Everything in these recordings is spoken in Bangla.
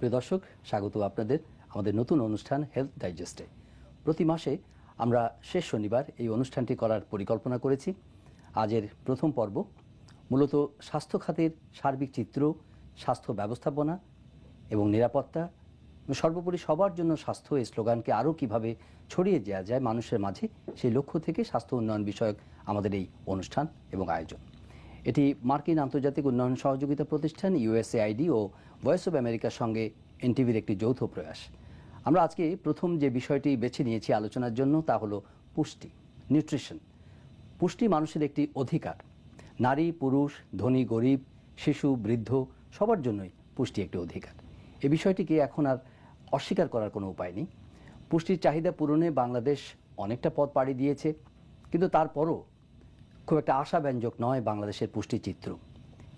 প্রিয় দর্শক, স্বাগত আপনাদের আমাদের নতুন অনুষ্ঠান হেলথ ডাইজেস্টে। প্রতি মাসে আমরা শেষ শনিবার এই অনুষ্ঠানটি করার পরিকল্পনা করেছি। আজের প্রথম পর্ব মূলত স্বাস্থ্য খাতের সার্বিক চিত্র, স্বাস্থ্য ব্যবস্থাপনা এবং নিরাপত্তা, সর্বোপরি সবার জন্য স্বাস্থ্য এই স্লোগানকে আরও কীভাবে ছড়িয়ে দেওয়া যায় মানুষের মাঝে, সেই লক্ষ্য থেকে স্বাস্থ্য উন্নয়ন বিষয়ক আমাদের এই অনুষ্ঠান এবং আয়োজন। এটি মার্কিন আন্তর্জাতিক উন্নয়ন সহযোগিতা প্রতিষ্ঠান ইউএসএআইডি ও ভয়েস অব আমেরিকার সঙ্গে এনটিভির একটি যৌথ প্রয়াস। আমরা আজকে প্রথম যে বিষয়টি বেছে নিয়েছি আলোচনার জন্য তা হলো পুষ্টি, নিউট্রিশন। পুষ্টি মানুষের একটি অধিকার। নারী, পুরুষ, ধনী, গরিব, শিশু, বৃদ্ধ সবার জন্যই পুষ্টি একটি অধিকার। এই বিষয়টিকে এখন আর অস্বীকার করার কোনো উপায় নেই। পুষ্টির চাহিদা পূরণে বাংলাদেশ অনেকটা পথ পাড়ি দিয়েছে, কিন্তু তারপরও খুব একটা আশাব্যঞ্জক নয় বাংলাদেশের পুষ্টি চিত্র।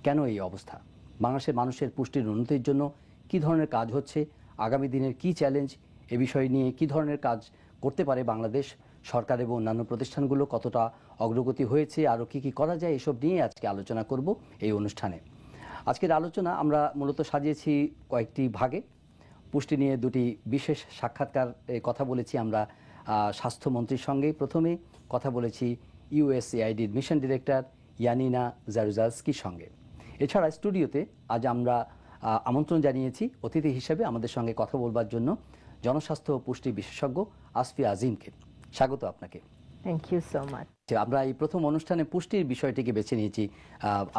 কেন এই অবস্থা? বাংলাদেশের মানুষের পুষ্টির উন্নতির জন্য কী ধরনের কাজ হচ্ছে, আগামী দিনের কী চ্যালেঞ্জ, এ বিষয় নিয়ে কী ধরনের কাজ করতে পারে বাংলাদেশ সরকার এবং অন্যান্য প্রতিষ্ঠানগুলো, কতটা অগ্রগতি হয়েছে, আরও কী কী করা যায়, এসব নিয়ে আজকে আলোচনা করব এই অনুষ্ঠানে। আজকের আলোচনা আমরা মূলত সাজিয়েছি কয়েকটি ভাগে। পুষ্টি নিয়ে দুটি বিশেষ সাক্ষাৎকার কথা বলেছি আমরা স্বাস্থ্যমন্ত্রীর সঙ্গে। প্রথমে কথা বলেছি ইউএসএআইডির মিশন ডিরেক্টর ইয়ানিনা জারুজালস্কির সঙ্গে। এছাড়া স্টুডিওতে আজ আমরা আমন্ত্রণ জানিয়েছি অতিথি হিসেবে আমাদের সঙ্গে কথা বলবার জন্য জনস্বাস্থ্য ও পুষ্টি বিশেষজ্ঞ আসফিয়া আজিমকে। স্বাগত আপনাকে। Thank you so much. আমরা এই প্রথম অনুষ্ঠানে পুষ্টির বিষয়টিকে বেছে নিয়েছি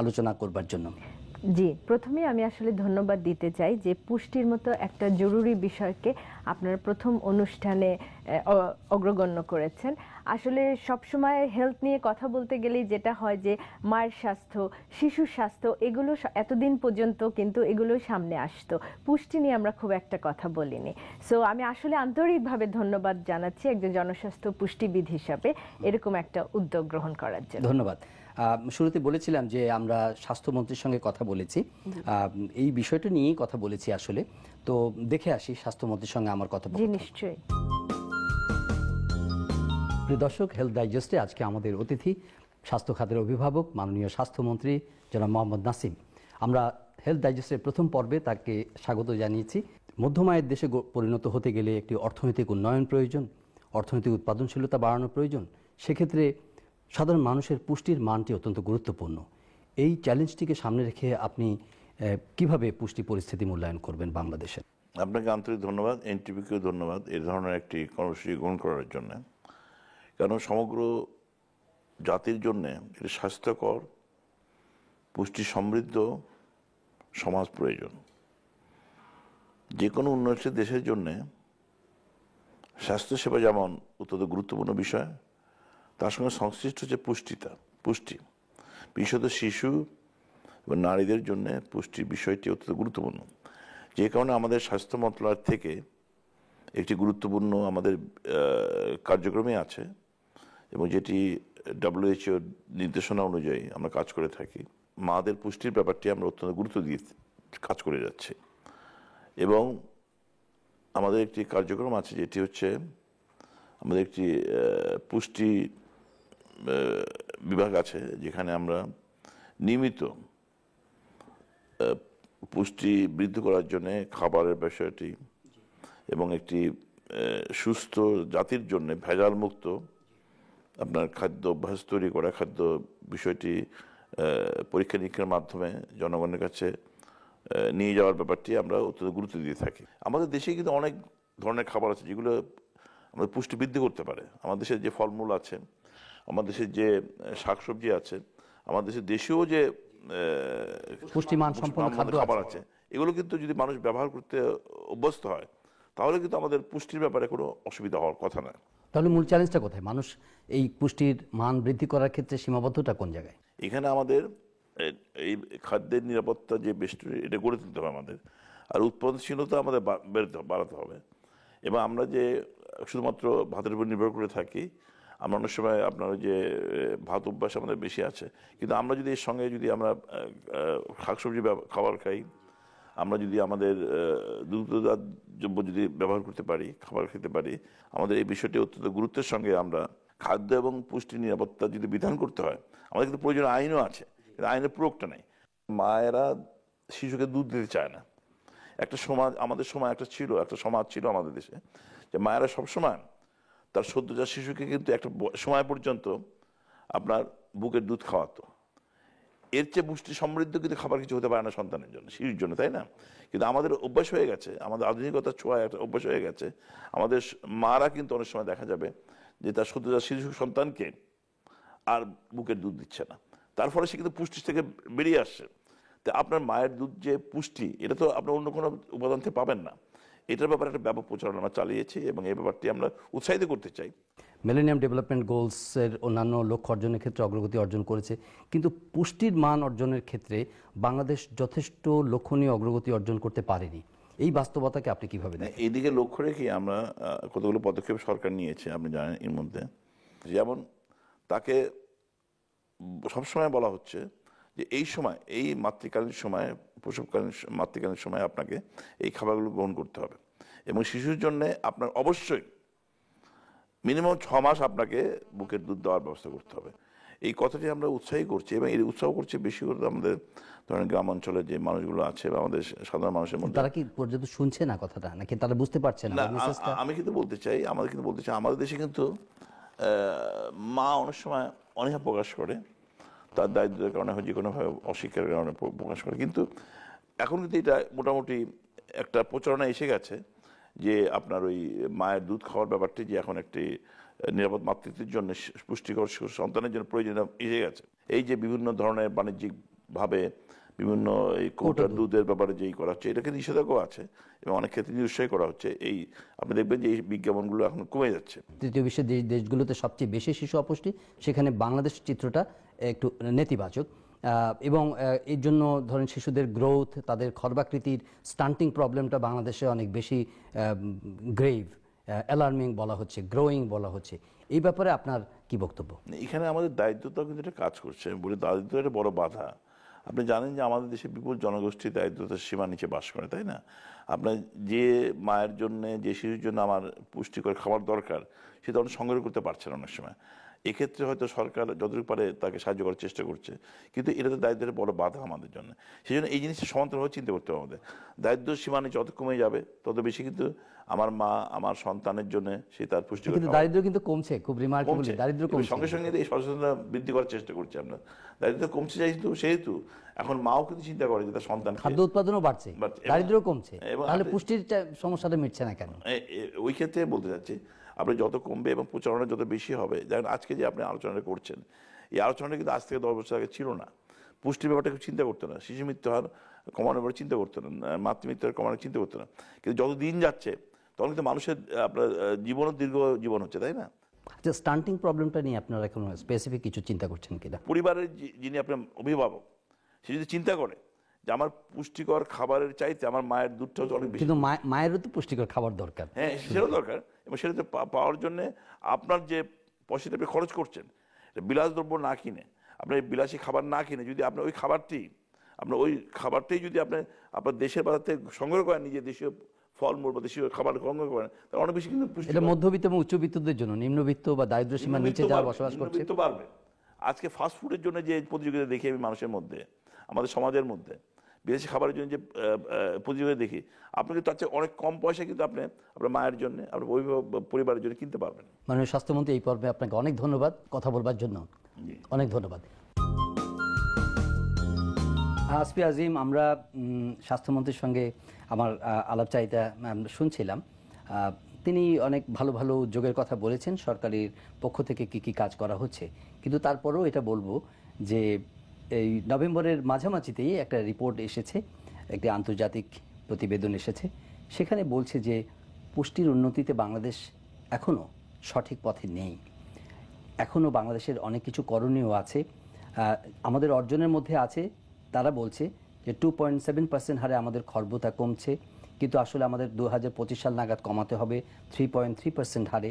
আলোচনা করবার জন্য। জি, প্রথমে আমি আসলে ধন্যবাদ দিতে চাই যে পুষ্টির মতো একটা জরুরি বিষয়কে আপনারা প্রথম অনুষ্ঠানে অগ্রগণ্য করেছেন। আসলে সবসময় হেলথ নিয়ে কথা বলতে গেলেই যেটা হয় যে মায়ের স্বাস্থ্য, শিশুর স্বাস্থ্য, এগুলো এতদিন পর্যন্ত কিন্তু এগুলো সামনে আসতো, পুষ্টি নিয়ে আমরা খুব একটা কথা বলিনি। সো আমি আসলে আন্তরিকভাবে ধন্যবাদ জানাচ্ছি একজন জনস্বাস্থ্য পুষ্টিবিদ হিসাবে এরকম একটা উদ্যোগ গ্রহণ করার জন্য। ধন্যবাদ। শুরুতে বলেছিলাম যে আমরা স্বাস্থ্যমন্ত্রীর সঙ্গে কথা বলেছি, এই বিষয়টা নিয়েই কথা বলেছি আসলে। তো দেখে আসি স্বাস্থ্যমন্ত্রীর সঙ্গে আমার কথা। জি, নিশ্চয়ই। প্রিয় দর্শক, হেলথ ডাইজেস্টে আজকে আমাদের অতিথি স্বাস্থ্য খাতের অভিভাবক মাননীয় স্বাস্থ্যমন্ত্রী জনাব মোহাম্মদ নাসিম। আমরা হেলথ ডাইজেস্টের প্রথম পর্বে তাকে স্বাগত জানিয়েছি। মধ্যম আয়ের দেশে পরিণত হতে গেলে একটি অর্থনৈতিক উন্নয়ন প্রয়োজন, অর্থনৈতিক উৎপাদনশীলতা বাড়ানো প্রয়োজন। সেক্ষেত্রে সাধারণ মানুষের পুষ্টির মানটি অত্যন্ত গুরুত্বপূর্ণ। এই চ্যালেঞ্জটিকে সামনে রেখে আপনি কিভাবে পুষ্টি পরিস্থিতি মূল্যায়ন করবেন বাংলাদেশে? আপনাকে আন্তরিক ধন্যবাদ, এনটিভিকেও ধন্যবাদ এই ধরনের একটি কর্মসূচি গ্রহণ করার জন্য। কারণ সমগ্র জাতির জন্যে একটি স্বাস্থ্যকর, পুষ্টি সমৃদ্ধ সমাজ প্রয়োজন। যে কোনো উন্নয়নশীল দেশের জন্যে স্বাস্থ্যসেবা যেমন অত্যন্ত গুরুত্বপূর্ণ বিষয়, তার সঙ্গে সংশ্লিষ্ট হচ্ছে পুষ্টি, বিশেষত শিশু এবং নারীদের জন্য পুষ্টির বিষয়টি অত্যন্ত গুরুত্বপূর্ণ। যে কারণে আমাদের স্বাস্থ্য মন্ত্রণালয় থেকে একটি গুরুত্বপূর্ণ আমাদের কার্যক্রমে আছে এবং যেটি WHO নির্দেশনা অনুযায়ী আমরা কাজ করে থাকি। মাদের পুষ্টির ব্যাপারটি আমরা অত্যন্ত গুরুত্ব দিয়ে কাজ করে যাচ্ছি এবং আমাদের একটি কার্যক্রম আছে যেটি হচ্ছে আমাদের একটি পুষ্টি বিভাগ আছে যেখানে আমরা নিয়মিত পুষ্টি বৃদ্ধি করার জন্য খাবারের বিষয়টি এবং একটি সুস্থ জাতির জন্য ভেজাল মুক্ত আপনার খাদ্য অভ্যাস তৈরি করা, খাদ্য বিষয়টি পরীক্ষা নিরীক্ষার মাধ্যমে জনগণের কাছে নিয়ে যাওয়ার ব্যাপারটি আমরা অত্যন্ত গুরুত্ব দিয়ে থাকি। আমাদের দেশে কিন্তু অনেক ধরনের খাবার আছে যেগুলো আমাদের পুষ্টি বৃদ্ধি করতে পারে। আমাদের দেশের যে ফলমূল আছে, আমাদের দেশের যে শাকসবজি আছে, আমাদের দেশের দেশীয় যে পুষ্টিমান সম্পন্ন খাবার আছে, এগুলো কিন্তু যদি মানুষ ব্যবহার করতে অভ্যস্ত হয় তাহলে কিন্তু আমাদের পুষ্টির ব্যাপারে কোনো অসুবিধা হওয়ার কথা নয়। তাহলে মূল চ্যালেঞ্জটা কোথায়? মানুষ এই পুষ্টির মান বৃদ্ধি করার ক্ষেত্রে সীমাবদ্ধতা কোন জায়গায়? এখানে আমাদের এই খাদ্যের নিরাপত্তা যে বেষ্টনী, এটা গড়ে তুলতে হবে আমাদের, আর উৎপাদনশীলতা আমাদের বাড়াতে হবে। এবং আমরা যে শুধুমাত্র ভাতের উপর নির্ভর করে থাকি, আমরা অনেক সময় আপনার যে ভাত অভ্যাস আমাদের বেশি আছে, কিন্তু আমরা যদি এর সঙ্গে যদি আমরা শাকসবজি খাবার খাই, আমরা যদি আমাদের দুগ্ধজাত দ্রব্য যদি ব্যবহার করতে পারি, খাবার খেতে পারি, আমাদের এই বিষয়টি অত্যন্ত গুরুত্বের সঙ্গে আমরা খাদ্য এবং পুষ্টি নিরাপত্তা যদি বিধান করতে হয়, আমাদের কিন্তু প্রয়োজনীয় আইনও আছে, কিন্তু আইনের প্রয়োগটা নেই। মায়েরা শিশুকে দুধ দিতে চায় না একটা সমাজ, আমাদের সময় একটা সমাজ ছিল আমাদের দেশে, যে মায়েরা সবসময় তার সদ্যজাত শিশুকে কিন্তু একটা সময় পর্যন্ত আপনার বুকের দুধ খাওয়াতো। এর চেয়ে পুষ্টি সমৃদ্ধ কিন্তু খাবার কিছু হতে পারে না সন্তানের জন্য, শিশুর জন্য, তাই না? কিন্তু আমাদের অভ্যাস হয়ে গেছে, আমাদের আধুনিকতার ছোঁয়ায় একটা অভ্যাস হয়ে গেছে, আমাদের মারা কিন্তু অনেক সময় দেখা যাবে যে তার সদ্যজাত শিশু সন্তানকে আর বুকের দুধ দিচ্ছে না, তার ফলে সে কিন্তু পুষ্টি থেকে বেরিয়ে আসছে। তো আপনার মায়ের দুধ যে পুষ্টি, এটা তো আপনার অন্য কোনো উপাদান থেকে পাবেন না। এটার ব্যাপারে একটা ব্যাপক প্রচারণা আমরা চালিয়েছি এবং এই ব্যাপারটি আমরা উৎসাহিত করতে চাই। মিলেনিয়াম ডেভেলপমেন্ট গোলসের অন্যান্য লক্ষ্য অর্জনের ক্ষেত্রে অগ্রগতি অর্জন করেছে, কিন্তু পুষ্টির মান অর্জনের ক্ষেত্রে বাংলাদেশ যথেষ্ট লক্ষণীয় অগ্রগতি অর্জন করতে পারেনি। এই বাস্তবতাকে আপনি কিভাবে দেখেন? এইদিকে লক্ষ্য রেখে আমরা কতগুলো পদক্ষেপ সরকার নিয়েছে, আপনি জানেন। এর মধ্যে যেমন তাকে সবসময় বলা হচ্ছে যে এই সময়, এই মাতৃকালীন সময়, প্রসবকালীন মাতৃকালীন সময় আপনাকে এই খাবারগুলো গ্রহণ করতে হবে এবং শিশুর জন্য আপনার অবশ্যই মিনিমাম 6 মাস আপনাকে বুকের দুধ দেওয়ার ব্যবস্থা করতে হবে। এই কথাটি আমরা উৎসাহী করছি এবং এই উৎসাহ করছি বেশি করে আমাদের ধরেন গ্রাম অঞ্চলের যে মানুষগুলো আছে বা আমাদের সাধারণ মানুষের মধ্যে। তারা কি পর্যন্ত শুনছে না কথাটা, নাকি তারা বুঝতে পারছে না? আমি কিন্তু বলতে চাই, আমাদের দেশে কিন্তু মা অনেক সময় অনীহা প্রকাশ করে, তার দারিদ্র্যের কারণে হয়, যে কোনোভাবে অস্বীকারের কারণে প্রকাশ করে। কিন্তু এখন কিন্তু এটা মোটামুটি একটা প্রচারণা এসে গেছে যে আপনার ওই মায়ের দুধ খাওয়ার ব্যাপারটি যে এখন একটি নিরাপদ মাতৃত্বের জন্য, পুষ্টিকর সন্তানের জন্য প্রয়োজনীয় এসে গেছে। এই যে বিভিন্ন ধরনের বাণিজ্যিকভাবে বিভিন্ন এই কৌটার দুধের ব্যাপারে যেই করা হচ্ছে, এটাকে নিষেধাজ্ঞা আছে এবং অনেক ক্ষেত্রে নিরুৎসাহী করা হচ্ছে। এই আপনি দেখবেন যে এই বিজ্ঞাপনগুলো এখন কমে যাচ্ছে। তৃতীয় বিশ্বের দেশগুলোতে সবচেয়ে বেশি শিশু অপুষ্টি, সেখানে বাংলাদেশের চিত্রটা একটু নেতিবাচক এবং এর জন্য ধরেন শিশুদের গ্রোথ, তাদের খর্বাকৃতির স্টান্টিং প্রবলেমটা বাংলাদেশে অনেক বেশি গ্রেভ, অ্যালার্মিং বলা হচ্ছে, গ্রোয়িং বলা হচ্ছে। এই ব্যাপারে আপনার কি বক্তব্য? এখানে আমাদের দারিদ্রতাও কিন্তু একটা কাজ করছে। বলে দারিদ্র একটা বড় বাধা। আপনি জানেন যে আমাদের দেশে বিপুল জনগোষ্ঠী দারিদ্রতার সীমার নিচে বাস করে, তাই না? আপনার যে মায়ের জন্য, যে শিশুর জন্য আমার পুষ্টিকর খাবার দরকার, সেটা অনেক সংগ্রহ করতে পারছে না অনেক সময়। এক্ষেত্রে হয়তো সরকার যতটুকু পারে তাকে সাহায্য করার চেষ্টা করছে, কিন্তু এটা তো দারিদ্রের বড় বাধা আমাদের জন্য। সেই জন্য এই জিনিসটা সমান্তরালভাবে চিন্তা করতে হবে আমাদের। দারিদ্র সীমা নিচে যত কমে যাবে তত বেশি কিন্তু আমার মা, আমার সন্তানের জন্য সে তার পুষ্টিকর। কিন্তু দারিদ্র কিন্তু কমছে, খুব রিমার্কেবলি দারিদ্র কমছে। সঙ্গে সঙ্গে এই সচেতনতা বৃদ্ধি করার চেষ্টা করছি আমরা। দারিদ্র কমছে যেহেতু, সেহেতু এখন মাও কিন্তু চিন্তা করে যে তার সন্তান, খাদ্য উৎপাদনও বাড়ছে, দারিদ্র কমছে, তাহলে পুষ্টির সমস্যাটা মিটছে না কেন? ওই ক্ষেত্রে বলতে চাচ্ছি, আপনি যত কমবে এবং প্রচারণা যত বেশি হবে, যেমন আজকে যে আপনি আলোচনাটা করছেন, এই আলোচনাটা কিন্তু আজ থেকে 10 বছর আগে ছিল না। পুষ্টির ব্যাপারটা চিন্তা করতো না, শিশু মৃত্যু হার কমানোর ব্যাপারে চিন্তা করতো না, মাতৃমৃত্যু হার কমানোর চিন্তা করতো না। কিন্তু যত দিন যাচ্ছে তখন কিন্তু মানুষের আপনার জীবনও দীর্ঘ জীবন হচ্ছে, তাই না? আচ্ছা, স্টান্টিং প্রবলেমটা নিয়ে আপনারা এখন স্পেসিফিক কিছু চিন্তা করছেন কিনা? পরিবারের যিনি আপনার অভিভাবক, সে যদি চিন্তা করে যে আমার পুষ্টিকর খাবারের চাইতে আমার মায়ের দুধটা অনেক বেশি, কিন্তু মায়েরও তো পুষ্টিকর খাবার দরকার। হ্যাঁ, সেটাও দরকার। এবং সেটা পাওয়ার জন্য আপনার যে পয়সাটা আপনি খরচ করছেন, বিলাসদ্রব্য না কিনে, আপনার বিলাসী খাবার না কিনে, যদি আপনার ওই খাবারটাই যদি আপনার দেশের বাজার থেকে সংগ্রহ করেন, নিজের দেশীয় ফলমূল বা দেশীয় খাবার সংগ্রহ করেন, তাহলে অনেক বেশি কিন্তু এটা মধ্যবিত্ত এবং উচ্চবিত্তদের জন্য, নিম্নবিত্ত বা দারিদ্র্য সীমার নিচে যারা বসবাস করছে তো পারবে। আজকে ফাস্ট ফুডের জন্য যে প্রতিযোগিতা দেখি আমি মানুষের মধ্যে, আমাদের সমাজের মধ্যে, বিদেশি খাবারের জন্য যে প্রতিযোগিতা দেখি, আপনাকে তার চেয়ে অনেক কম পয়সা কিন্তু আপনি আপনার মায়ের জন্য, আপনার পরিবারের জন্য কিনতে পারবেন। মাননীয় স্বাস্থ্যমন্ত্রী, এই পর্বে আপনাকে অনেক ধন্যবাদ কথা বলবার জন্য, অনেক ধন্যবাদ। আসফি আজিম, আমরা স্বাস্থ্যমন্ত্রীর সঙ্গে আমার আলাপচারিতা শুনছিলাম। তিনি অনেক ভালো ভালো উদ্যোগের কথা বলেছেন, সরকারের পক্ষ থেকে কি কি কাজ করা হচ্ছে। কিন্তু তারপরেও এটা বলবো যে এই নভেম্বরের মাঝামাঝিতেই একটা রিপোর্ট এসেছে, একটি আন্তর্জাতিক প্রতিবেদন এসেছে, সেখানে বলছে যে পুষ্টির উন্নতিতে বাংলাদেশ এখনও সঠিক পথে নেই। এখনও বাংলাদেশের অনেক কিছু করণীয় আছে। আমাদের অর্জনের মধ্যে আছে, তারা বলছে যে 2.7% হারে আমাদের খর্বতা কমছে, কিন্তু আসলে আমাদের 2025 সাল নাগাদ কমাতে হবে 3.3% হারে।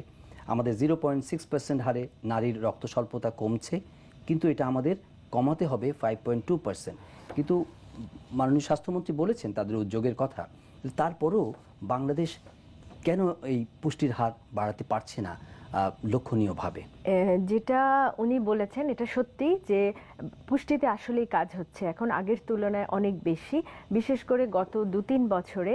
আমাদের 0.6% হারে নারীর রক্ত স্বল্পতা কমছে, কিন্তু এটা আমাদের কমাতে হবে 5.2%। কিন্তু মাননীয় স্বাস্থ্যমন্ত্রী বলেছেন তাদের উদ্যোগের কথা, তারপরও বাংলাদেশ কেন এই পুষ্টির হার বাড়াতে পারছে না? লক্ষণীয়ভাবে? যেটা উনি বলেছেন এটা সত্যি যে পুষ্টিতে আসলেই কাজ হচ্ছে এখন আগের তুলনায় অনেক বেশি, বিশেষ করে গত 2-3 বছরে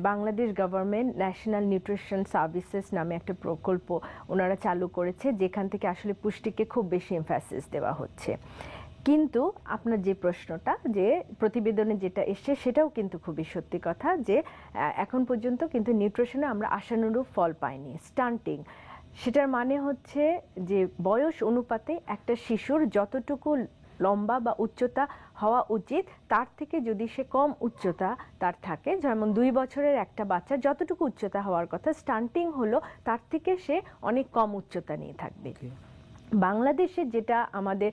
Bangladesh government national nutrition services নামে একটা প্রকল্প ওনারা চালু করেছে, যেখান থেকে আসলে পুষ্টিকে খুব বেশি এমফাসিস দেওয়া হচ্ছে। কিন্তু আপনার যে প্রশ্নটা, যে প্রতিবেদনে যেটা এসছে সেটাও কিন্তু খুবই সত্যি কথা, যে এখন পর্যন্ত কিন্তু নিউট্রিশনে আমরা আশানুরূপ ফল পাইনি। স্টান্টিং, সেটার মানে হচ্ছে যে বয়স অনুপাতে একটা শিশুর যতটুকু লম্বা বা উচ্চতা হওয়া উচিত তার থেকে যদি সে কম উচ্চতা তার থাকে, যেমন 2 বছরের একটা বাচ্চার যতটুকু উচ্চতা হওয়ার কথা, স্টান্টিং হলো তার থেকে সে অনেক কম উচ্চতা নিয়ে থাকবে। বাংলাদেশে যেটা আমাদের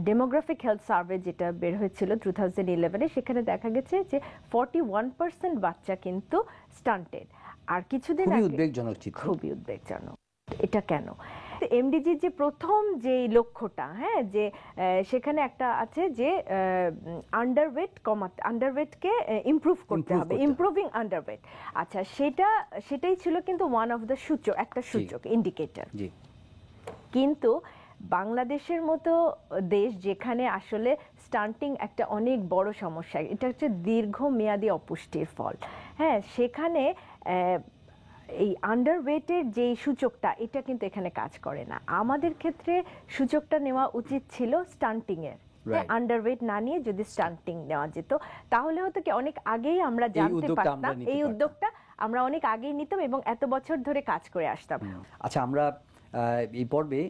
ডেমোগ্রাফিক হেলথ সার্ভে যেটা বের হয়েছিল 2011-এ, সেখানে দেখা গেছে যে 41% বাচ্চা কিন্তু স্টান্টেড। আর কিছুদিন খুবই আগে উদ্বেগজনক চিত্র। খুবই উদ্বেগজনক। এটা কেন? এমডিজির যে প্রথম যে লক্ষ্যটা, হ্যাঁ, যে সেখানে একটা আছে যে আন্ডারওয়েট কমাতে, আন্ডারওয়েটকে ইমপ্রুভ করতে হবে, ইমপ্রুভিং আন্ডারওয়েট। আচ্ছা, সেটাই ছিল কিন্তু ওয়ান অফ দ্য সূচক, একটা সূচক, ইন্ডিকেটর। জি। কিন্তু বাংলাদেশের মতো দেশ যেখানে আসলে স্টান্টিং একটা অনেক বড় সমস্যা, এটা হচ্ছে দীর্ঘমেয়াদী অপুষ্টির ফল, হ্যাঁ, সেখানে এই আন্ডারওয়েটের যে সূচকটা, এটা কিন্তু এখানে কাজ করে না। আমাদের ক্ষেত্রে সূচকটা নেওয়া উচিত ছিল স্টান্টিং এর, আন্ডারওয়েট না নিয়ে যদি স্টান্টিং নেওয়া যেত তাহলে হতো কি অনেক আগেই আমরা জানতে পারতাম, এই উদ্যোগটা আমরা অনেক আগেই নিতাম এবং এত বছর ধরে কাজ করে আসতাম। আচ্ছা, আমরা এই পর্বে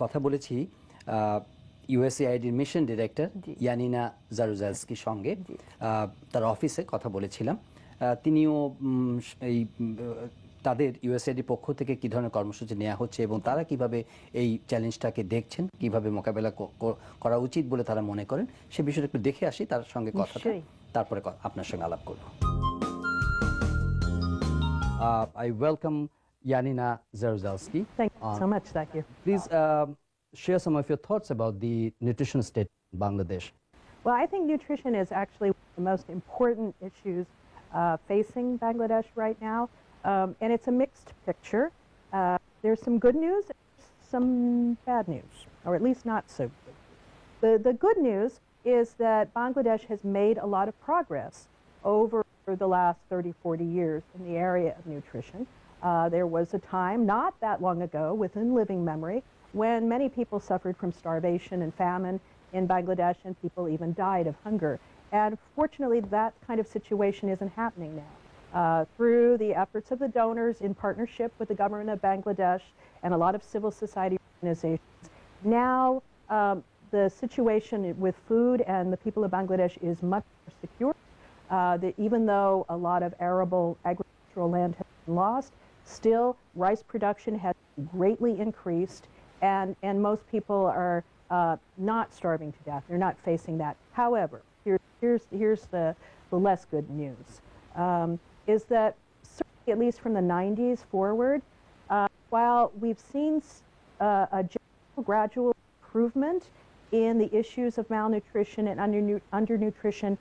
কথা বলেছি ইউএসএআইডির মিশন ডিরেক্টর ইয়ানিনা জারুজালস্কির সঙ্গে, তার অফিসে কথা বলেছিলাম। তিনিও এই তাদের ইউএসএআইডির পক্ষ থেকে কী ধরনের কর্মসূচি নেওয়া হচ্ছে এবং তারা কিভাবে এই চ্যালেঞ্জটাকে দেখছেন, কিভাবে মোকাবেলা করা উচিত বলে তারা মনে করেন, সে বিষয়টা একটু দেখে আসি, তার সঙ্গে কথা, তারপরে আপনার সঙ্গে আলাপ করব। I welcome Yanina Zaruzalski. Thank you so much. Thank you. Please share some of your thoughts about the nutrition state in Bangladesh. Well, I think nutrition is actually one of the most important issues facing Bangladesh right now, and it's a mixed picture. There's some good news, some bad news, or at least not so good. The good news is that Bangladesh has made a lot of progress over the last 30-40 years in the area of nutrition. There was a time not that long ago within living memory when many people suffered from starvation and famine in Bangladesh, and people even died of hunger. And fortunately, that kind of situation isn't happening now. Through the efforts of the donors in partnership with the government of Bangladesh and a lot of civil society organizations, now the situation with food and the people of Bangladesh is much more secure. That even though a lot of arable agricultural land has been lost, still rice production has greatly increased, and most people are not starving to death. They're not facing that. However, here's the less good news, is that certainly at least from the 90s forward, while we've seen a general gradual improvement in the issues of malnutrition and undernutrition,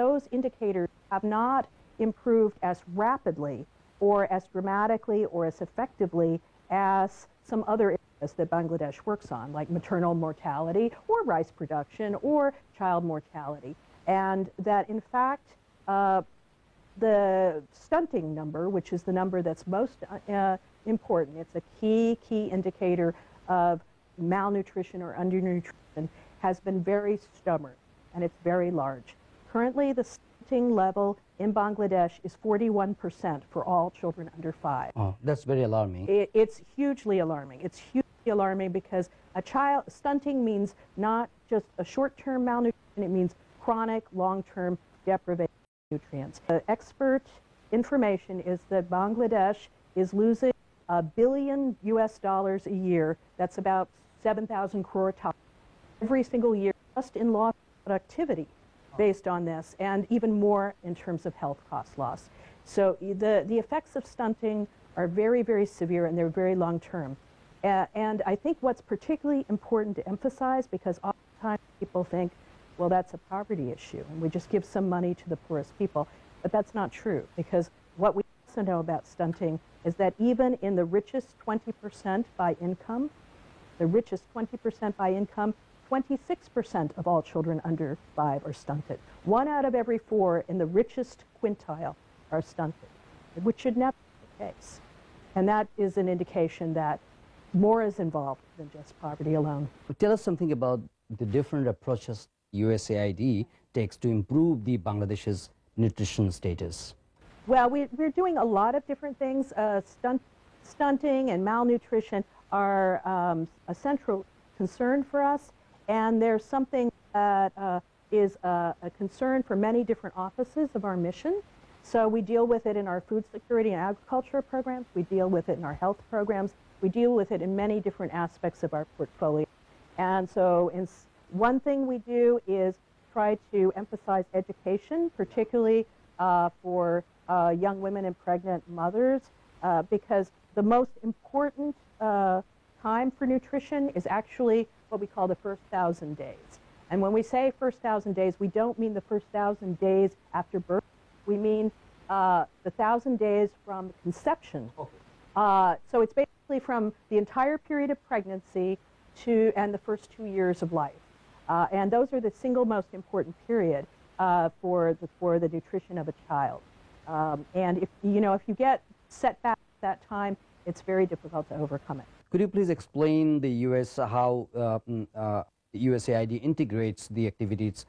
those indicators have not improved as rapidly or as dramatically or as effectively as some other areas that Bangladesh works on, like maternal mortality or rice production or child mortality. And that in fact, the stunting number, which is the number that's most important, it's a key indicator of malnutrition or undernutrition, has been very stubborn, and it's very large. Currently, the stunting level in Bangladesh is 41% for all children under 5. Oh, that's very alarming. It's hugely alarming. It's hugely alarming because stunting means not just a short-term malnutrition, it means chronic, long-term deprivation of nutrients. The expert information is that Bangladesh is losing $1 billion a year. That's about 7,000 crore every single year, just in lost productivity based on this, and even more in terms of health cost loss. So the effects of stunting are very, very severe, and they're very long-term. And I think what's particularly important to emphasize, because oftentimes people think, well, that's a poverty issue, and we just give some money to the poorest people. But that's not true, because what we also know about stunting is that even in the richest 20% by income, the richest 20% by income, 26% of all children under 5 are stunted. 1 out of every 4 in the richest quintile are stunted, which should never be the case. And that is an indication that more is involved than just poverty alone. Tell us something about the different approaches USAID takes to improve the Bangladesh's nutrition status. Well, we're doing a lot of different things. Stunting and malnutrition are a central concern for us, and there's something that is a concern for many different offices of our mission. So we deal with it in our food security and agriculture programs. We deal with it in our health programs. We deal with it in many different aspects of our portfolio. And so one thing we do is try to emphasize education, particularly for young women and pregnant mothers, because the most important time for nutrition is actually what we call the first 1,000 days. And when we say first 1,000 days, we don't mean the first 1,000 days after birth. We mean the 1,000 days from conception. Okay. So it's basically from the entire period of pregnancy and the first 2 years of life. And those are the single most important period for the nutrition of a child. And if you get set back at that time, it's very difficult to overcome it. Could you please explain the U.S. how USAID integrates the activities,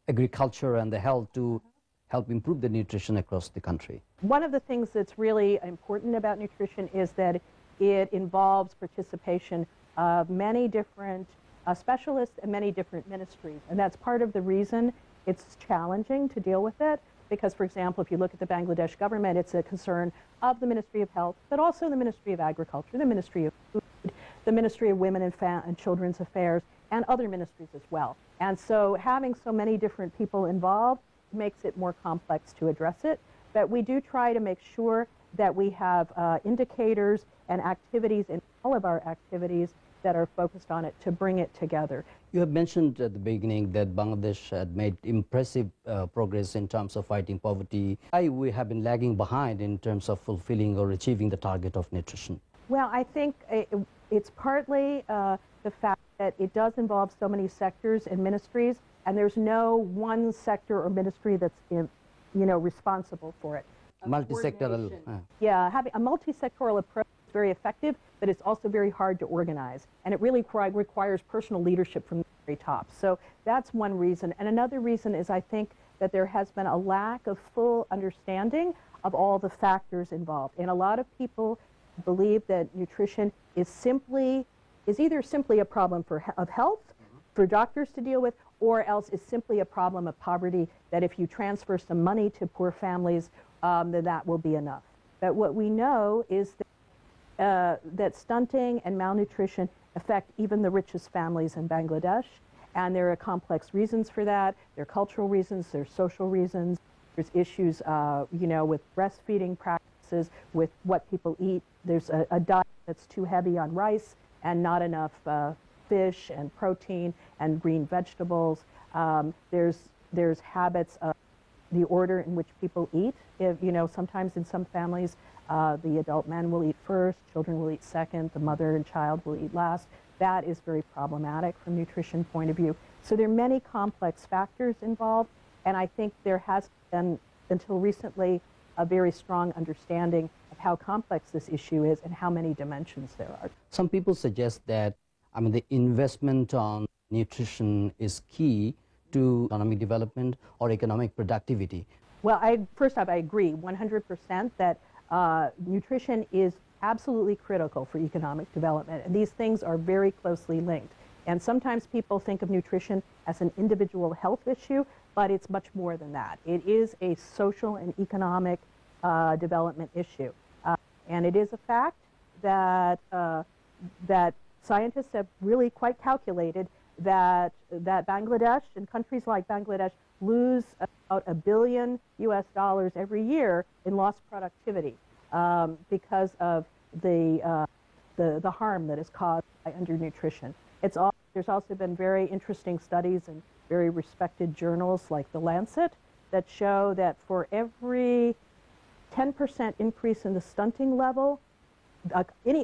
agriculture and the health to help improve the nutrition across the country? One of the things that's really important about nutrition is that it involves participation of many different specialists and many different ministries. And that's part of the reason it's challenging to deal with it. Because, for example, if you look at the Bangladesh government, it's a concern of the Ministry of Health, but also the Ministry of Agriculture, the Ministry of Food, the Ministry of Women and Children's Affairs, and other ministries as well. And so having so many different people involved makes it more complex to address it. But we do try to make sure that we have indicators and activities in all of our activities that are focused on it to bring it together. You have mentioned at the beginning that Bangladesh had made impressive progress in terms of fighting poverty. Why we have been lagging behind in terms of fulfilling or achieving the target of nutrition? Well, I think it's partly the fact that it does involve so many sectors and ministries, and there's no one sector or ministry that's responsible for it. Multi-sectoral. Yeah, having a multi-sectoral approach is very effective, but it's also very hard to organize. And it really requires personal leadership from the very top. So that's one reason. And another reason is I think that there has been a lack of full understanding of all the factors involved. And a lot of people believe that nutrition is either simply a problem of health, for doctors to deal with, or else is simply a problem of poverty, that if you transfer some money to poor families, then that will be enough. But what we know is that stunting and malnutrition affect even the richest families in Bangladesh, and there are complex reasons for that. There are cultural reasons, there are social reasons, there's issues with breastfeeding practices, with what people eat. There's a diet that's too heavy on rice and not enough fish and protein and green vegetables. There's habits of the order in which people eat. Sometimes in some families, the adult men will eat first, children will eat second, the mother and child will eat last. That is very problematic from a nutrition point of view. So there are many complex factors involved, and I think there has been, until recently, a very strong understanding of how complex this issue is and how many dimensions there are. Some people suggest that the investment on nutrition is key to economic development or economic productivity. Well, first off, I agree 100% that nutrition is absolutely critical for economic development, and these things are very closely linked. And sometimes people think of nutrition as an individual health issue, but it's much more than that. It is a social and economic development issue. And it is a fact that scientists have really quite calculated that Bangladesh and countries like Bangladesh lose about $1 billion every year in lost productivity because of the harm that is caused by undernutrition. There's also been very interesting studies in very respected journals like The Lancet that show that for every 10% increase in the stunting level.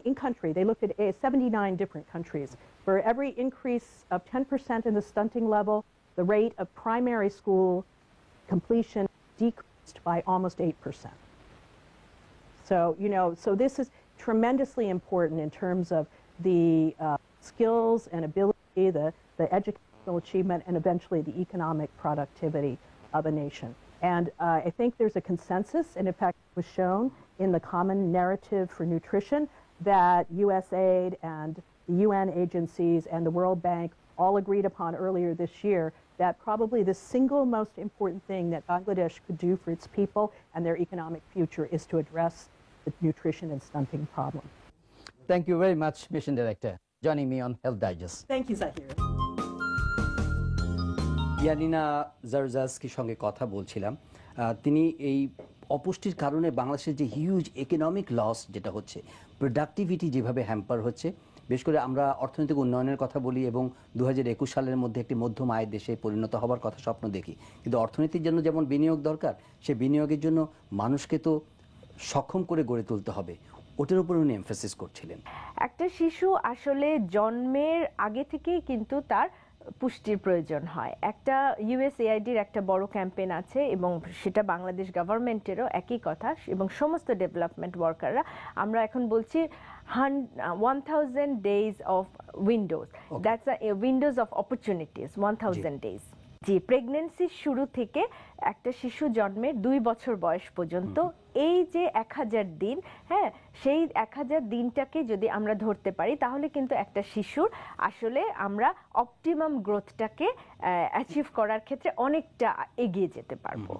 In country, they looked at 79 different countries. For every increase of 10% in the stunting level, the rate of primary school completion decreased by almost 8%. So, so this is tremendously important in terms of the skills and ability, the educational achievement, and eventually the economic productivity of a nation. And I think there's a consensus, and in fact it was shown in the common narrative for nutrition that USAID and the UN agencies and the World Bank all agreed upon earlier this year that probably the single most important thing that Bangladesh could do for its people and their economic future is to address the nutrition and stunting problem. Thank you very much, Mission Director, joining me on Health Digest. Thank you, Zahir. ইয়ানিনা জারজাসকির সঙ্গে কথা বলছিলাম। তিনি এই অপুষ্টির কারণে বাংলাদেশের যে হিউজ ইকোনমিক লস যেটা হচ্ছে, প্রোডাক্টিভিটি যেভাবে হ্যাম্পার হচ্ছে, বিশেষ করে আমরা অর্থনৈতিক উন্নয়নের কথা বলি এবং 2021 সালের মধ্যে একটি মধ্যম আয়ের দেশে পরিণত হবার কথা স্বপ্ন দেখি, কিন্তু অর্থনীতির জন্য যেমন বিনিয়োগ দরকার, সে বিনিয়োগের জন্য মানুষকে তো সক্ষম করে গড়ে তুলতে হবে, ওটার উপর উনি এমফাসিস করছিলেন। একটা শিশু আসলে জন্মের আগে থেকেই কিন্তু তার পুষ্টির প্রয়োজন হয়। একটা ইউএসএআইডির একটা বড় ক্যাম্পেইন আছে এবং সেটা বাংলাদেশ গভর্নমেন্টেরও একই কথা, এবং সমস্ত ডেভেলপমেন্ট ওয়ার্কাররা আমরা এখন বলছি 1000 days of windows. That's a windows of opportunities, 1000 days. জি, প্রেগন্যান্সির শুরু থেকে একটা শিশু জন্মের 2 বছর বয়স পর্যন্ত এই যে 1000 দিন, হ্যাঁ, সেই 1000 দিনটাকে যদি আমরা ধরতে পারি তাহলে কিন্তু একটা শিশুর আসলে আমরা অপটিমাম গ্রোথটাকে অ্যাচিভ করার ক্ষেত্রে অনেকটা এগিয়ে যেতে পারবো।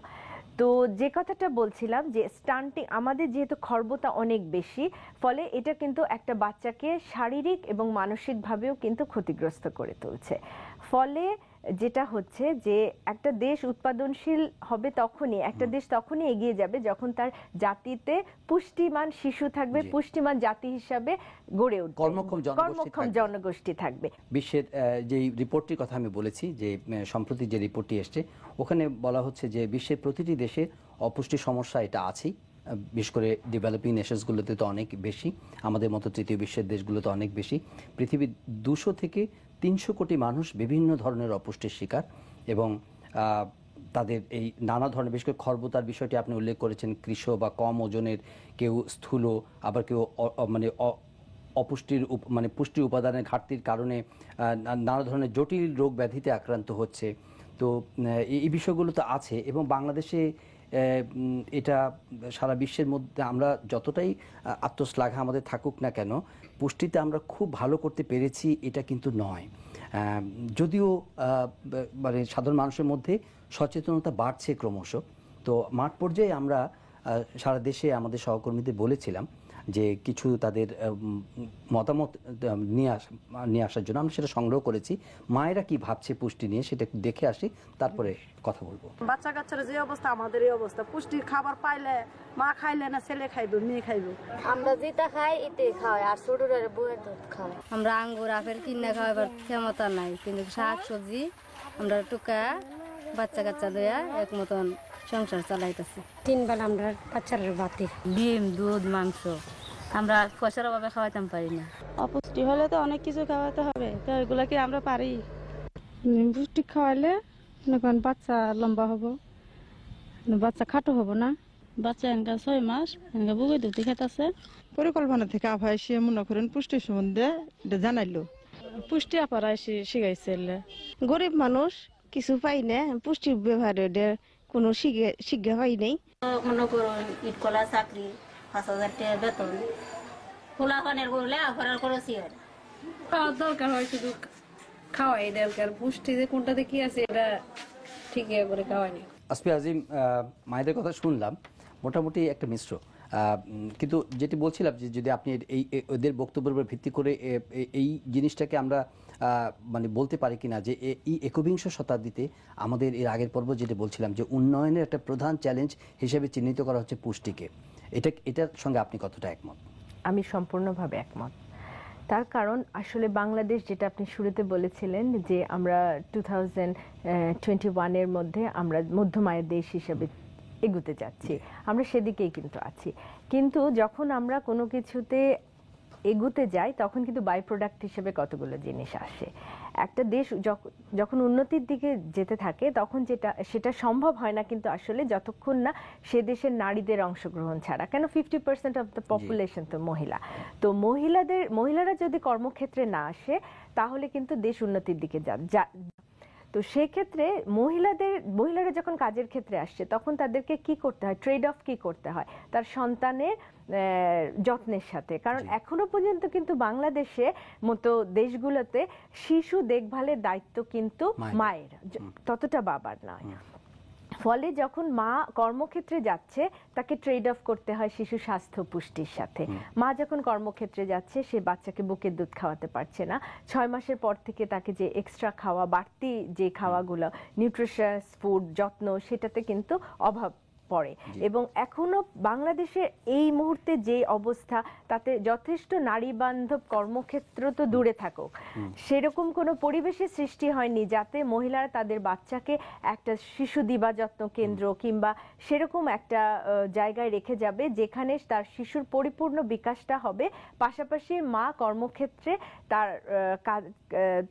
তো যে কথাটা বলছিলাম যে স্টান্টিং, আমাদের যেহেতু খর্বতা অনেক বেশি, ফলে এটা কিন্তু একটা বাচ্চাকে শারীরিক এবং মানসিকভাবেও কিন্তু ক্ষতিগ্রস্ত করে তুলছে। ফলে যেটা হচ্ছে যে একটা দেশ উৎপাদনশীল হবে তখনই, একটা দেশ তখনই এগিয়ে যাবে যখন তার জাতিতে পুষ্টিমান শিশু থাকবে, পুষ্টিমান জাতি হিসাবে গড়ে উঠবে, কর্মক্ষম জনগোষ্ঠী থাকবে। বিশ্বের যে রিপোর্টটির কথা আমি বলেছি, যে সম্প্রতি যে রিপোর্টটি এসছে, ওখানে বলা হচ্ছে যে বিশ্বের প্রতিটি দেশে অপুষ্টি সমস্যা এটা আছেই, বিশেষ করে ডেভেলপিং নেশনসগুলোতে তো অনেক বেশি, আমাদের মতো তৃতীয় বিশ্বের দেশগুলোতে অনেক বেশি। পৃথিবীর 200 থেকে 300 কোটি মানুষ বিভিন্ন ধরনের অপুষ্টির শিকার, এবং তাদের এই নানা ধরনের, বিশেষ করে খর্বতার বিষয়টি আপনি উল্লেখ করেছেন, কৃষ বা কম ওজনের, কেউ স্থূল, আবার কেউ মানে অপুষ্টির মানে পুষ্টি উপাদানের ঘাটতির কারণে নানা ধরনের জটিল রোগ ব্যাধিতে আক্রান্ত হচ্ছে। তো এই বিষয়গুলো তো আছে, এবং বাংলাদেশে এটা সারা বিশ্বের মধ্যে আমরা যতটাই আত্মশ্লাঘা আমাদের থাকুক না কেন, পুষ্টিতে আমরা খুব ভালো করতে পেরেছি এটা কিন্তু নয়। যদিও মানে সাধারণ মানুষের মধ্যে সচেতনতা বাড়ছে ক্রমশ। তো মাঠ পর্যায়ে আমরা সারা দেশে আমাদের সহকর্মীদের বলেছিলাম যে কিছু তাদের মতামত নিয়ে আসার জন্য আমরা সেটা সংগ্রহ করেছি। মায়েরা কি ভাবছে পুষ্টি নিয়ে সেটা দেখে আসি, তারপরে কথা বলবো। বাচ্চা কাচ্চার যে অবস্থা, আমাদের এই অবস্থা, পুষ্টির খাবার পাইলে মা খাইলে না ছেলে খাইবে, মেয়ে খাইবে। আমরা যেটা খাই এটাই খাওয়াই, আর ছোটরা বউয়ের দুধ খাওয়াই। আমরা আঙ্গুর আপেল কিনে খাওয়াবার ক্ষমতা নাই, কিন্তু শাক সবজি আমরা টুকা বাচ্চা কাচ্চা দেয়া এক মতন সংসার চালাইতেছি। 3 বেলা আমরা বাচ্চার বাতি, ডিম, দুধ, মাংস আমরা পয়সার অভাবে খাওয়াইতাম পারি না। অপুষ্টি হলে তো অনেক কিছু খাওয়াতে হবে, তো এগুলা কি আমরা পারি? পুষ্টি খাওয়াইলে বাচ্চা লম্বা হবো, বাচ্চা খাটো হবো না। বাচ্চা এনকা 6 মাস এনকা বুকে দুধ খেতেছে। পরিকল্পনা থেকে আভাই সে মনে করেন পুষ্টি সম্বন্ধে জানাইলো, পুষ্টি আপারা শিখাইছে। গরিব মানুষ কিছু পাই না, পুষ্টির ব্যবহারে কোনো শিক্ষা পাই নাই। মনে করুন ইট কলা চাকরি, 5000 টাকা বেতন, খোলা পানের করলে আফার করেছি। খাওয়ার দরকার হয়, শুধু খাওয়াই দরকার, পুষ্টি যে কোনটাতে কি আছে এটা ঠিকই করে খাওয়াই। আসফি আজিম, মায়েদের কথা শুনলাম, মোটামুটি একটা মিশ্র, কিন্তু যেটি বলছিলাম যে যদি আপনি এই ওদের বক্তব্যের উপর ভিত্তি করে এই জিনিসটাকে আমরা মানে বলতে পারি কিনা যে এই 21 শতাব্দীতে আমাদের এর আগের পর্ব যেটা বলছিলাম যে উন্নয়নের একটা প্রধান চ্যালেঞ্জ হিসেবে চিহ্নিত করা হচ্ছে পুষ্টিকে, এটার সঙ্গে আপনি কতটা একমত? আমি সম্পূর্ণভাবে একমত। তার কারণ আসলে বাংলাদেশ, যেটা আপনি শুরুতে বলেছিলেন যে আমরা 2021 এর মধ্যে আমরা মধ্যম আয়ের দেশ হিসেবে এগুতে যাচ্ছি, আমরা সেদিকেই কিন্তু আছি। কিন্তু যখন আমরা কোনো কিছুতে এগুতে যাই তখন কিন্তু বাই প্রোডাক্ট হিসেবে কতগুলো জিনিস আসে। একটা দেশ যখন উন্নতির দিকে যেতে থাকে তখন সেটা সম্ভব হয় না কিন্তু আসলে যতক্ষণ না সে দেশের নারীদের অংশগ্রহণ ছাড়া। কেন 50% অফ দ্য পপুলেশন তো মহিলা। তো মহিলারা যদি কর্মক্ষেত্রে না আসে তাহলে কিন্তু দেশ উন্নতির দিকে তো সেক্ষেত্রে মহিলারা যখন কাজের ক্ষেত্রে আসছে তখন তাদেরকে কি করতে হয়, ট্রেড অফ কি করতে হয় তার সন্তানের যত্নের সাথে। কারণ এখনো পর্যন্ত কিন্তু বাংলাদেশে মতো দেশগুলোতে শিশু দেখভালের দায়িত্ব কিন্তু মায়ের, ততটা বাবার নয়। ফলে যখন মা কর্মক্ষেত্রে যাচ্ছে তাকে ট্রেড অফ করতে হয় শিশু স্বাস্থ্য পুষ্টির সাথে। মা যখন কর্মক্ষেত্রে যাচ্ছে সে বাচ্চাকে বুকের দুধ খাওয়াতে পারছে না, 6 মাসের পর থেকে তাকে যে এক্সট্রা খাওয়া, বাড়তি যে খাওয়াগুলো, নিউট্রিশাস ফুড, যত্ন, সেটাতে কিন্তু অভাব পড়ে। এবং এখনো বাংলাদেশে এই মুহূর্তে যে অবস্থা তাতে যথেষ্ট নারী বান্ধব কর্মক্ষেত্র তো দূরে থাকুক, সেরকম কোনো পরিবেশের সৃষ্টি হয়নি যাতে মহিলারা তাদের বাচ্চাকে একটা শিশু দিবা যত্ন কেন্দ্র কিংবা সেরকম একটা জায়গায় রেখে যাবে যেখানে তার শিশুর পরিপূর্ণ বিকাশটা হবে, পাশাপাশি মা কর্মক্ষেত্রে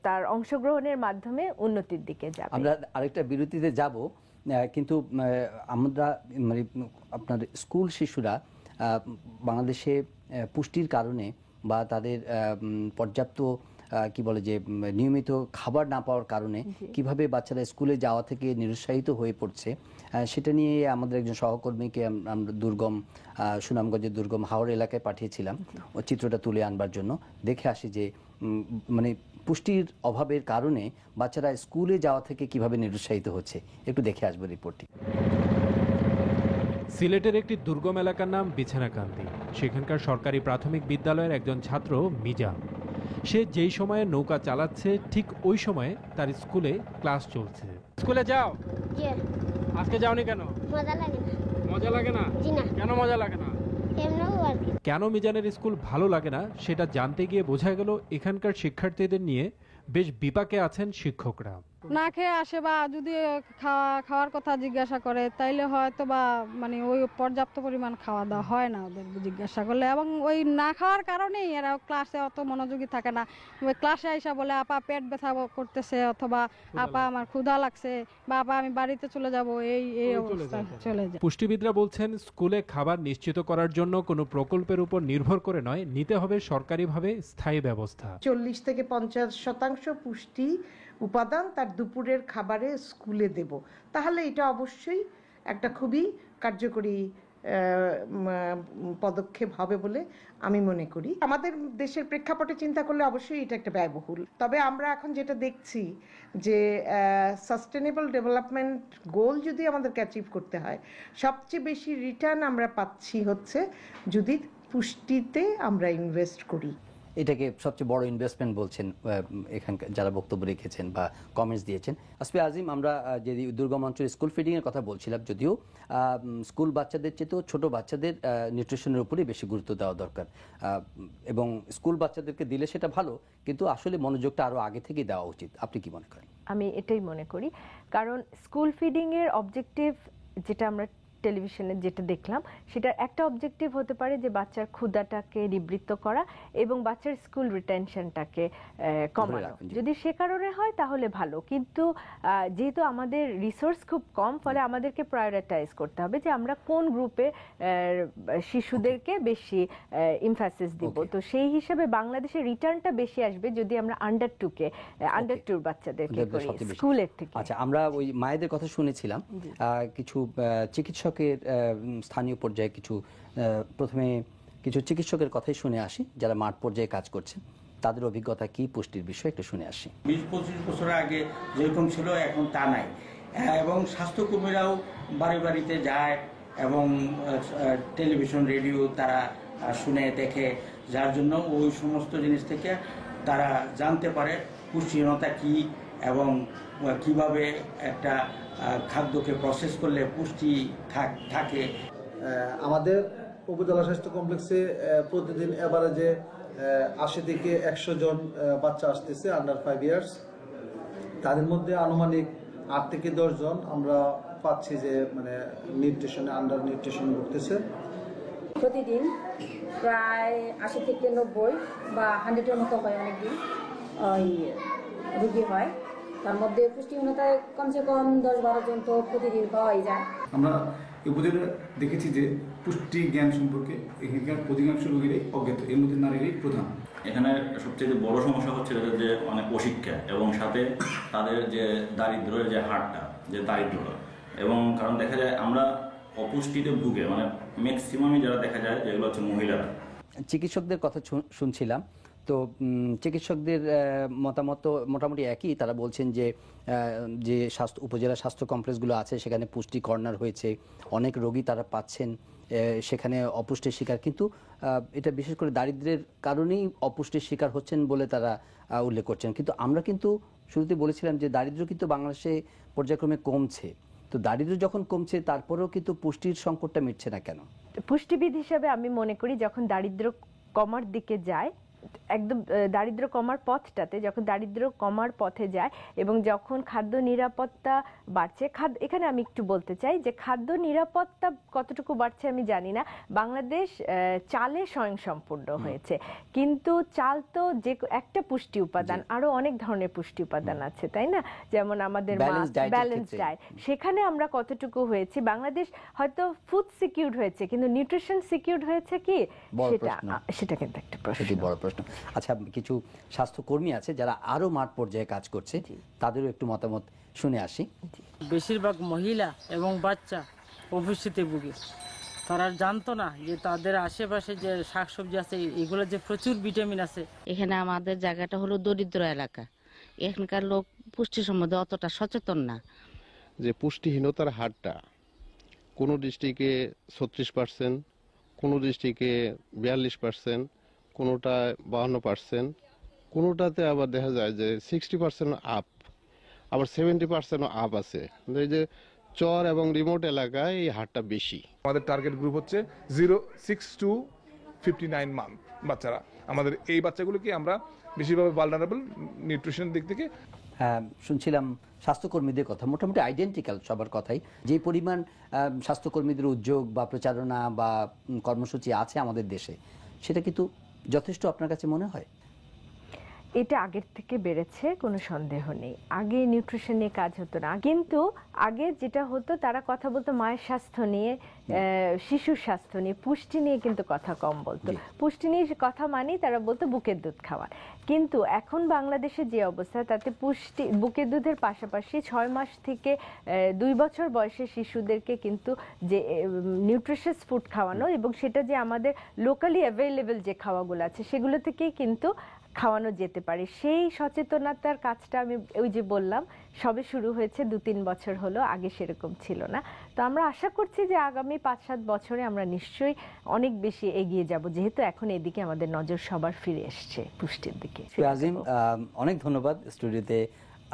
তার অংশগ্রহণের মাধ্যমে উন্নতির দিকে যাবে। আমরা আরেকটা বিরতিতে যাব, কিন্তু আমরা মানে আপনার স্কুল শিশুরা বাংলাদেশে পুষ্টির কারণে বা তাদের পর্যাপ্ত কি বলে যে নিয়মিত খাবার না পাওয়ার কারণে কিভাবে বাচ্চারা স্কুলে যাওয়া থেকে নিরুৎসাহিত হয়ে পড়ছে সেটা নিয়ে আমাদের একজন সহকর্মীকে আমরা সুনামগঞ্জের দুর্গম হাওড় এলাকায় পাঠিয়েছিলাম ও চিত্রটা তুলে আনবার জন্য। দেখে আসি যে মানে পুষ্টির অভাবের কারণে বাচ্চারা স্কুলে যাওয়া থেকে কিভাবে নিরুৎসাহিত হচ্ছে। একটু দেখে আসবো রিপোর্টটি। সিলেটের একটি দুর্গম এলাকার নাম বিছানাকান্দি। সেখানকার সরকারি প্রাথমিক বিদ্যালয়ের একজন ছাত্র মিজান। সে যেই সময়ে নৌকা চালাচ্ছে ঠিক ওই সময়ে তার স্কুলে ক্লাস চলছে। স্কুলে যাও? আজকে যাওনি কেন? মজা লাগে না। মজা লাগে না? জি না। কেন মজা লাগে না? কেন মিজানের স্কুল ভালো লাগে না সেটা জানতে গিয়ে বোঝা গেল এখানকার শিক্ষার্থীদের নিয়ে বেশ বিপাকে আছেন শিক্ষকরা। না খেয়ে আসে বা যদি খাওয়ার কথা জিজ্ঞাসা করে তাইলে হয়তো বা মানে ওই পর্যাপ্ত পরিমাণ খাওয়া দাওয়া হয় না ওদের জিজ্ঞাসা করলে, এবং ওই না খাওয়ার কারণেই এরা ক্লাসে অত মনোযোগী থাকে না। ওই ক্লাসে আইসা বলে আপা পেট ব্যথা করতেছে, অথবা আপা আমার ক্ষুধা লাগছে, বা আপা আমি বাড়িতে চলে যাব, এই অবস্থা চলে যায়। পুষ্টিবিদরা বলছেন স্কুলে খাবার নিশ্চিত করার জন্য কোনো প্রকল্পের উপর নির্ভর করে নয়, নিতে হবে সরকারিভাবে স্থায়ী ব্যবস্থা। 40 থেকে 50% পুষ্টি উপাদান তার দুপুরের খাবারে স্কুলে দেব, তাহলে এটা অবশ্যই একটা খুবই কার্যকরী পদক্ষেপ হবে বলে আমি মনে করি। আমাদের দেশের প্রেক্ষাপটে চিন্তা করলে অবশ্যই এটা একটা ব্যয়বহুল। তবে আমরা এখন যেটা দেখছি যে সাস্টেনেবল ডেভেলপমেন্ট গোল যদি আমাদেরকে অ্যাচিভ করতে হয়, সবচেয়ে বেশি রিটার্ন আমরা পাচ্ছি হচ্ছে যদি পুষ্টিতে আমরা ইনভেস্ট করি। এটাকে সবচেয়ে বড় ইনভেস্টমেন্ট বলছেন এখানকার যারা বক্তব্য রেখেছেন বা কমেন্টস দিয়েছেন। আসফি আজিম, আমরা যে দুর্গম অঞ্চলের স্কুল ফিডিংয়ের কথা বলছিলাম, যদিও স্কুল বাচ্চাদের চেয়েও ছোট বাচ্চাদের নিউট্রিশনের উপরেই বেশি গুরুত্ব দেওয়া দরকার, এবং স্কুল বাচ্চাদেরকে দিলে সেটা ভালো, কিন্তু আসলে মনোযোগটা আরও আগে থেকেই দেওয়া উচিত। আপনি কি মনে করেন? আমি এটাই মনে করি, কারণ স্কুল ফিডিংয়ের অবজেক্টিভ যেটা আমরা টেলিভিশনে যেটা দেখলাম সেটার একটা অবজেক্টিভ হতে পারে যে বাচ্চার ক্ষুধাটাকে নিবৃত্ত করা এবং বাচ্চার স্কুল রিটেনশনটাকে কমানো। যদি সে কারণে হয় তাহলে ভালো, কিন্তু যেহেতু আমাদের রিসোর্স খুব কম, ফলে আমাদেরকে প্রায়োরিটাইজ করতে হবে যে আমরা কোন গ্রুপে শিশুদেরকে বেশি এমফাসিস দিব। তো সেই হিসাবে বাংলাদেশের রিটার্নটা বেশি আসবে যদি আমরা আন্ডার 2 বাচ্চাদেরকে করি স্কুলের থেকে। আচ্ছা, আমরা ওই মায়েদের কথা শুনেছিলাম, কিছু চিকিৎসকের স্থানীয় পর্যায়ে প্রথমে কিছু চিকিৎসকের কথাই শুনে আসি যারা মাঠ পর্যায়ে কাজ করছেন, তাদের অভিজ্ঞতা কি পুষ্টির বিষয়ে একটু শুনে আসি। 20-25 বছর আগে যেরকম ছিল এখন তা নাই, এবং স্বাস্থ্যকর্মীরাও বাড়ি বাড়িতে যায় এবং টেলিভিশন রেডিও তারা শুনে দেখে, যার জন্য ওই সমস্ত জিনিস থেকে তারা জানতে পারে পুষ্টিহীনতা কি এবং কিভাবে একটা খাদ্যকে প্রসেস করলে পুষ্টি থাকে। আমাদের উপজেলা স্বাস্থ্য কমপ্লেক্সে প্রতিদিন এভারেজে 80 থেকে 100 জন বাচ্চা আসতেছে আন্ডার 5 ইয়ার্স। তাদের মধ্যে আনুমানিক 8 থেকে 10 জন আমরা পাচ্ছি যে মানে নিউট্রিশনে আন্ডার নিউট্রিশনে ভুগতেছে। প্রতিদিন প্রায় 80 থেকে 90 বা 100-এর মতো হয় অনেকদিন ওই রোগী হয়। তার মধ্যে পুষ্টিহীনতায় কমসে কম 10-12 জন তো প্রতিদিন পাওয়াই যায়। আমরা এই উপজেলায় দেখেছি যে পুষ্টি জ্ঞান সম্পর্কে এখানকার অধিকাংশ রোগীরাই অজ্ঞাত, এর মধ্যে নারীরাই প্রধান। এখানে সবচেয়ে বড় সমস্যা হচ্ছে যে অনেক অশিক্ষা এবং সাথে তাদের যে দারিদ্র্যের যে হারটা, যে দারিদ্র্যটা, এবং কারণ দেখা যায় আমরা অপুষ্টিতে ভুগে মানে ম্যাক্সিমামই যারা দেখা যায় যেগুলো হচ্ছে মহিলারা। চিকিৎসকদের কথা শুনছিলাম, তো চিকিৎসকদের মতামত তো মোটামুটি একই। তারা বলছেন যে যে উপজেলা স্বাস্থ্য কমপ্লেক্সগুলো আছে সেখানে পুষ্টি কর্নার হয়েছে, অনেক রোগী তারা পাচ্ছেন, সেখানে অপুষ্টির শিকার, কিন্তু এটা বিশেষ করে দারিদ্র্যের কারণেই অপুষ্টির শিকার হচ্ছেন বলে তারা উল্লেখ করছেন। কিন্তু আমরা কিন্তু শুরুতে বলেছিলাম যে দারিদ্র্য কিন্তু বাংলাদেশে পর্যায়ক্রমে কমছে, তো দারিদ্র্য যখন কমছে তারপরেও কিন্তু পুষ্টির সংকটটা মিটছে না কেন? পুষ্টিবিদ হিসাবে আমি মনে করি যখন দারিদ্র্য কমার দিকে যায়, একদম দারিদ্র্য কমার পথটাতে যখন দারিদ্র্য কমার পথে যায় এবং যখন খাদ্য নিরাপত্তা বাড়ছে, এখানে আমি একটু বলতে চাই যে খাদ্য নিরাপত্তা কতটুকু বাড়ছে আমি জানি না। বাংলাদেশ চালে স্বয়ংসম্পূর্ণ হয়েছে, কিন্তু চাল তো যে একটা পুষ্টি উপাদান, আরো অনেক ধরনের পুষ্টি উপাদান আছে, তাই না? যেমন আমাদের ব্যালেন্স ডায়েট, সেখানে আমরা কতটুকু হয়েছি? বাংলাদেশ হয়তো ফুড সিকিউরড হয়েছে, কিন্তু নিউট্রিশন সিকিউরড হয়েছে কি, সেটা কিন্তু একটা প্রশ্ন। আচ্ছা, কিছু স্বাস্থ্যকর্মী আছে যারা আরো মাঠ পর্যায়ে কাজ করছে, তাদেরও একটু মতামত শুনে আসি। বেশিরভাগ মহিলা এবং বাচ্চা অপুষ্টিতে ভুগে। তারা জানতো না যে তাদের আশেপাশে যে শাকসবজি আছে এগুলো যে প্রচুর ভিটামিন আছে। এখানে আমাদের জায়গাটা হলো দরিদ্র এলাকা, এখানকার লোক পুষ্টি সম্বন্ধে অতটা সচেতন না। যে পুষ্টিহীনতার হারটা কোনো ডিস্ট্রিক্টে 36%, কোনো ডিস্ট্রিক্টে 42%, কোনোটা 52%, কোনোটাতে আবার দেখা যায় যে 60% আপ, আবার 70% আপ আছে। এই যে চর এবং রিমোট এলাকায় এই হারটা বেশি। আমাদের টার্গেট গ্রুপ হচ্ছে 06 to 59 মান্থ বাচ্চারা। আমাদের এই বাচ্চাগুলোকে আমরা বেশিরভাগ ভালনারেবল নিউট্রিশন দিক থেকে। শুনছিলাম স্বাস্থ্যকর্মীদের কথা, মোটামুটি আইডেন্টিক্যাল সবার কথাই। যে পরিমাণ স্বাস্থ্যকর্মীদের উদ্যোগ বা প্রচারণা বা কর্মসূচি আছে আমাদের দেশে, সেটা কিন্তু যথেষ্ট আপনার কাছে মনে হয়? এটা আগের থেকে বেড়েছে, কোনো সন্দেহ নেই। আগে নিউট্রিশন নিয়ে কাজ হতো না, কিন্তু আগে যেটা হতো তারা কথা বলতো মায়ের স্বাস্থ্য নিয়ে, শিশুর স্বাস্থ্য নিয়ে, পুষ্টি নিয়ে কিন্তু কথা কম বলতো। পুষ্টি নিয়ে কথা মানেই তারা বলতো বুকের দুধ খাওয়ার। কিন্তু এখন বাংলাদেশের যে অবস্থা, তাতে পুষ্টি বুকের দুধের পাশাপাশি 6 মাস থেকে 2 বছর বয়সের শিশুদেরকে কিন্তু যে নিউট্রিশিয়াস ফুড খাওয়ানো, এবং সেটা যে আমাদের লোকালি অ্যাভেলেবেল যে খাওয়াগুলো আছে সেগুলো থেকেই কিন্তু খাওয়ানো যেতে পারে। সেই সচেতনতার কাজটা আমি ওই যে বললাম সবে শুরু হয়েছে, 2-3 বছর হলো, আগে সেরকম ছিল না। তো আমরা আশা করছি যে আগামী 5-7 বছরে আমরা নিশ্চয়ই অনেক বেশি এগিয়ে যাব, যেহেতু এখন এদিকে আমাদের নজর সবার ফিরে এসছে পুষ্টির দিকে। আজিম, অনেক ধন্যবাদ স্টুডিওতে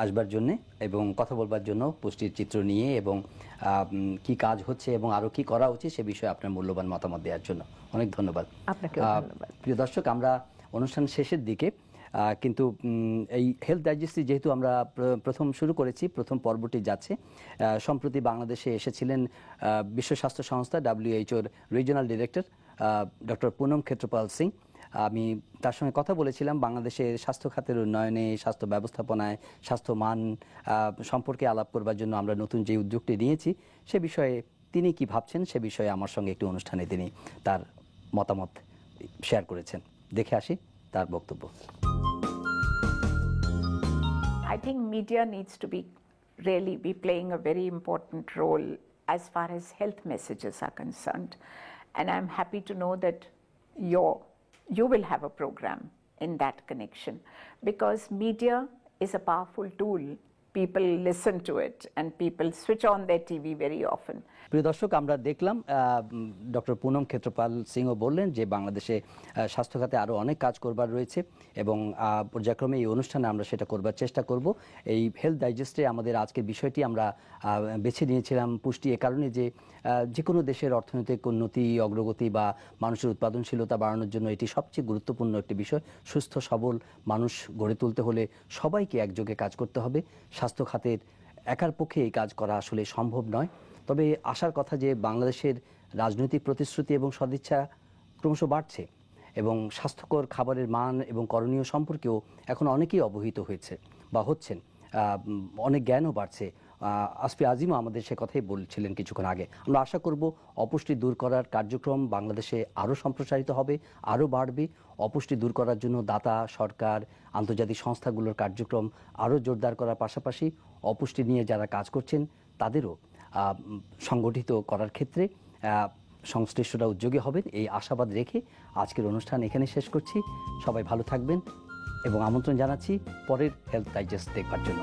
আসবার জন্য এবং কথা বলবার জন্য পুষ্টির চিত্র নিয়ে, এবং কি কাজ হচ্ছে এবং আরো কি করা উচিত সে বিষয়ে আপনার মূল্যবান মতামত দেওয়ার জন্য অনেক ধন্যবাদ। আপনাকে ধন্যবাদ। প্রিয় দর্শক, আমরা অনুষ্ঠান শেষের দিকে, কিন্তু এই হেলথ ডাইজেস্টে যেহেতু আমরা প্রথম শুরু করেছি, প্রথম পর্বটি যাচ্ছে। সম্প্রতি বাংলাদেশে এসেছিলেন বিশ্ব স্বাস্থ্য সংস্থা WHO-র regional director doctor Poonam Khetrapal Singh. আমি তার সঙ্গে কথা বলেছিলাম বাংলাদেশের স্বাস্থ্য খাতের উন্নয়নে, স্বাস্থ্য ব্যবস্থাপনায়, স্বাস্থ্য মান সম্পর্কে আলাপ করবার জন্য আমরা নতুন যে উদ্যোগটি নিয়েছি সে বিষয়ে তিনি কি ভাবছেন সে বিষয়ে আমার সঙ্গে একটি অনুষ্ঠানে তিনি তার মতামত শেয়ার করেছেন। দেখে আসি তার বক্তব্য। I think media needs to really be playing a very important role as far as health messages are concerned. And I'm happy to know that you will have a program in that connection, because media is a powerful tool. People listen to it and people switch on their TV very often. প্রিয় দর্শক, আমরা দেখলাম ডক্টর পুনম ক্ষেত্রপাল সিংও বললেন যে বাংলাদেশে স্বাস্থ্য খাতে আরও অনেক কাজ করবার রয়েছে এবং পর্যায়ক্রমে এই অনুষ্ঠানে আমরা সেটা করবার চেষ্টা করব। এই হেলথ ডাইজেস্টে আমাদের আজকের বিষয়টি আমরা বেছে নিয়েছিলাম পুষ্টি, এ কারণে যে কোনো দেশের অর্থনৈতিক উন্নতি, অগ্রগতি বা মানুষের উৎপাদনশীলতা বাড়ানোর জন্য এটি সবচেয়ে গুরুত্বপূর্ণ একটি বিষয়। সুস্থ সবল মানুষ গড়ে তুলতে হলে সবাইকে একযোগে কাজ করতে হবে। স্বাস্থ্য খাতের একার পক্ষে এই কাজ করা আসলে সম্ভব নয়। তবে আশার কথা যে বাংলাদেশের রাজনৈতিক প্রতিশ্রুতি এবং সদিচ্ছা ক্রমশ বাড়ছে এবং স্বাস্থ্যকর খাবারের মান এবং করণীয় সম্পর্কেও এখন অনেকেই অবহিত হয়েছে বা হচ্ছেন, অনেক জ্ঞানও বাড়ছে। আসফি আজিমও আমাদের সে কথাই বলছিলেন কিছুক্ষণ আগে। আমরা আশা করব অপুষ্টি দূর করার কার্যক্রম বাংলাদেশে আরও সম্প্রসারিত হবে, আরও বাড়বে। অপুষ্টি দূর করার জন্য দাতা, সরকার, আন্তর্জাতিক সংস্থাগুলোর কার্যক্রম আরও জোরদার করার পাশাপাশি অপুষ্টি নিয়ে যারা কাজ করছেন তাদেরও সংগঠিত করার ক্ষেত্রে সংশ্লিষ্টরা উদ্যোগী হবেন, এই আশাবাদ রেখে আজকের অনুষ্ঠান এখানে শেষ করছি। সবাই ভালো থাকবেন এবং আমন্ত্রণ জানাচ্ছি পরের হেলথ ডাইজেস্ট দেখবার জন্য।